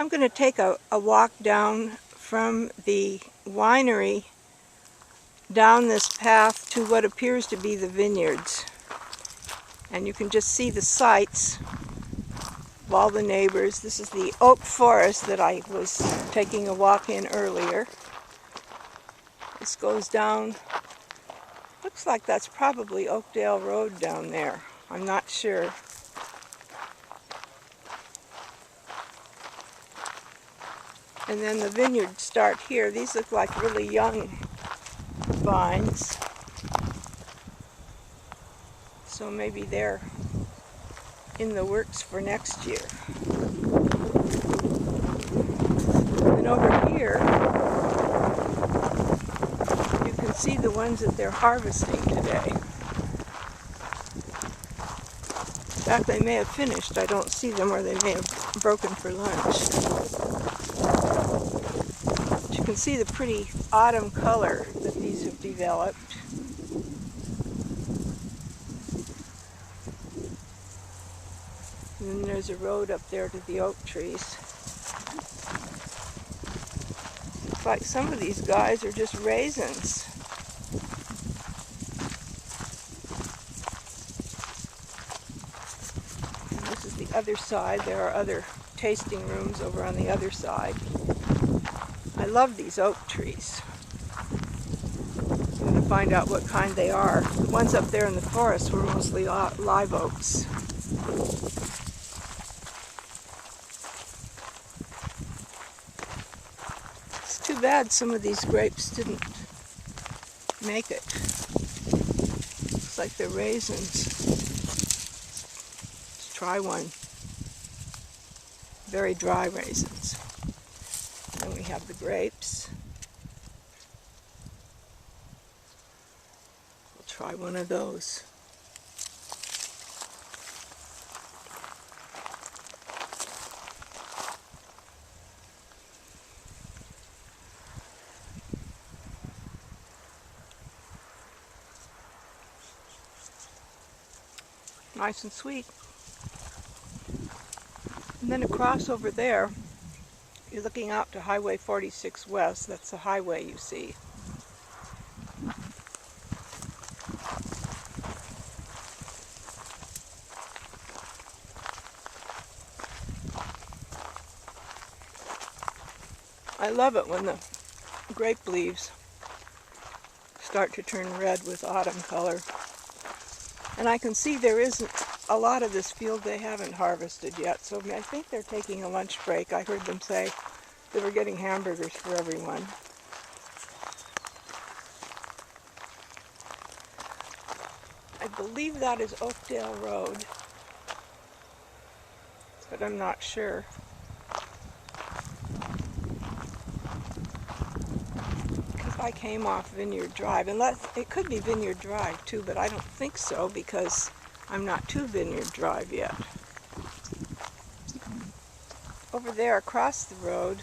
I'm going to take a walk down from the winery down this path to what appears to be the vineyards. And you can just see the sights of all the neighbors. This is the oak forest that I was taking a walk in earlier. This goes down, looks like that's probably Oakdale Road down there. I'm not sure. And then the vineyards start here. These look like really young vines. So maybe they're in the works for next year. And over here, you can see the ones that they're harvesting today. In fact, they may have finished. I don't see them, or they may have broken for lunch. But you can see the pretty autumn color that these have developed. And then there's a road up there to the oak trees. Looks like some of these guys are just raisins. And this is the other side. There are other tasting rooms over on the other side. I love these oak trees. I'm going to find out what kind they are. The ones up there in the forest were mostly live oaks. It's too bad some of these grapes didn't make it. Looks like they're raisins. Let's try one. Very dry raisins. Then we have the grapes. We'll try one of those. Nice and sweet. And then across over there, you're looking out to Highway 46 West. That's the highway you see. I love it when the grape leaves start to turn red with autumn color. And I can see there isn't a lot of this field they haven't harvested yet, so I think they're taking a lunch break. I heard them say they were getting hamburgers for everyone. I believe that is Oakdale Road, but I'm not sure. Because I came off Vineyard Drive, and it could be Vineyard Drive too, but I don't think so because I'm not to Vineyard Drive yet. Over there across the road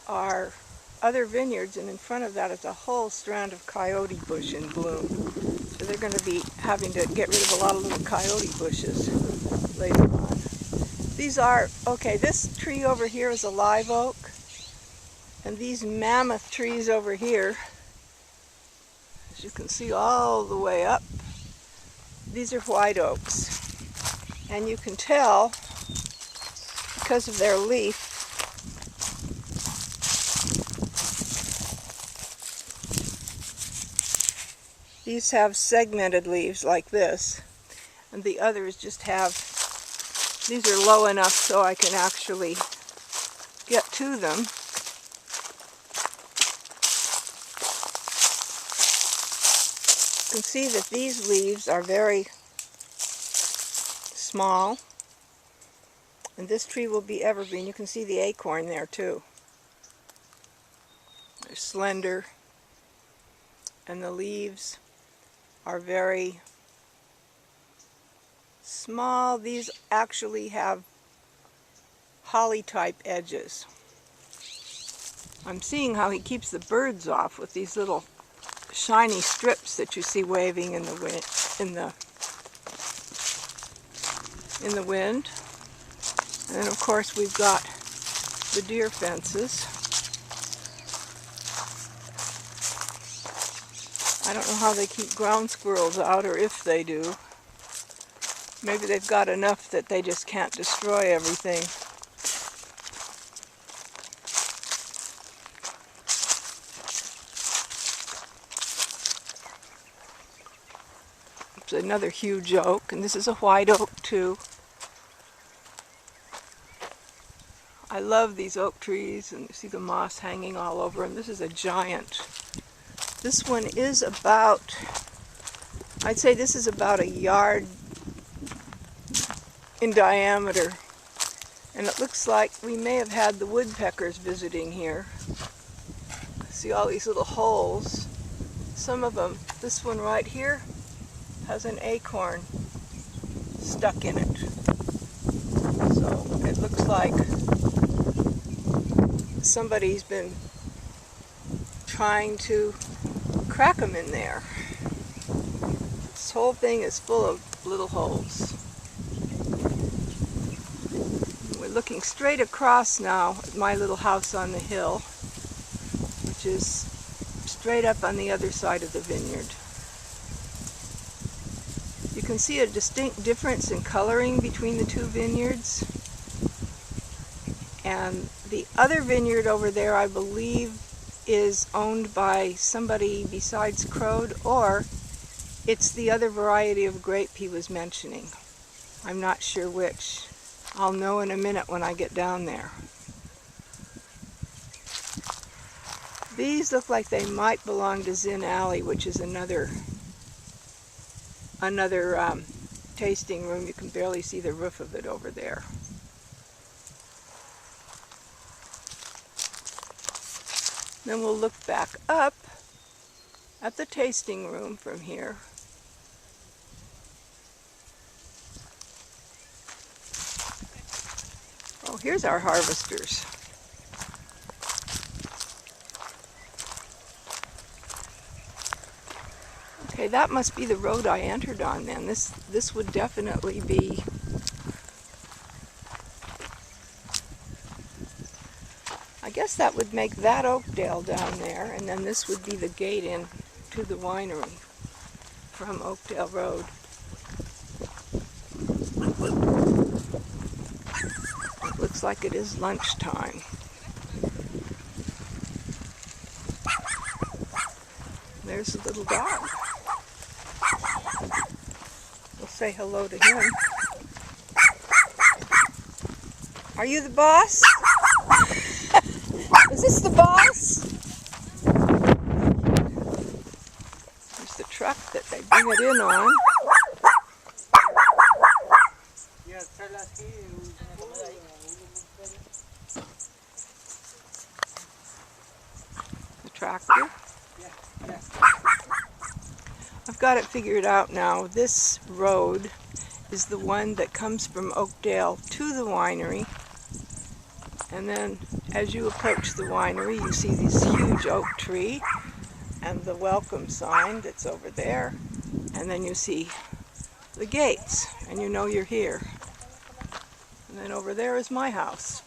are other vineyards, and in front of that is a whole strand of coyote bush in bloom. So they're going to be having to get rid of a lot of little coyote bushes later on. These are, okay, this tree over here is a live oak, and these mammoth trees over here, as you can see all the way up, these are white oaks. And you can tell, because of their leaf, these have segmented leaves like this, and the others just have, these are low enough so I can actually get to them. You can see that these leaves are very small, and this tree will be evergreen. You can see the acorn there too. They're slender, and the leaves are very small. These actually have holly type edges. I'm seeing how he keeps the birds off with these little shiny strips that you see waving in the wind. And then of course we've got the deer fences. I don't know how they keep ground squirrels out, or if they do. Maybe they've got enough that they just can't destroy everything. It's another huge oak, and this is a white oak too. I love these oak trees, and you see the moss hanging all over, and this is a giant. This one is about, I'd say this is about a yard in diameter, and it looks like we may have had the woodpeckers visiting here. See all these little holes. Some of them, this one right here, has an acorn stuck in it. So it looks like somebody's been trying to crack them in there. This whole thing is full of little holes. We're looking straight across now at my little house on the hill, which is straight up on the other side of the vineyard. You can see a distinct difference in coloring between the two vineyards. And the other vineyard over there, I believe, is owned by somebody besides Croad, or it's the other variety of grape he was mentioning. I'm not sure which. I'll know in a minute when I get down there. These look like they might belong to Zin Alley, which is another tasting room. You can barely see the roof of it over there. Then we'll look back up at the tasting room from here. Oh, here's our harvesters. Okay, that must be the road I entered on then. This would definitely be I guess that would make that Oakdale down there, and then this would be the gate in to the winery from Oakdale Road. It looks like it is lunchtime. There's the little dog. We'll say hello to him. Are you the boss? Is this the boss? There's the truck that they bring it in on. The tractor. I've got it figured out now. This road is the one that comes from Oakdale to the winery. And then as you approach the winery, you see this huge oak tree and the welcome sign that's over there. And then you see the gates, and you know you're here. And then over there is my house.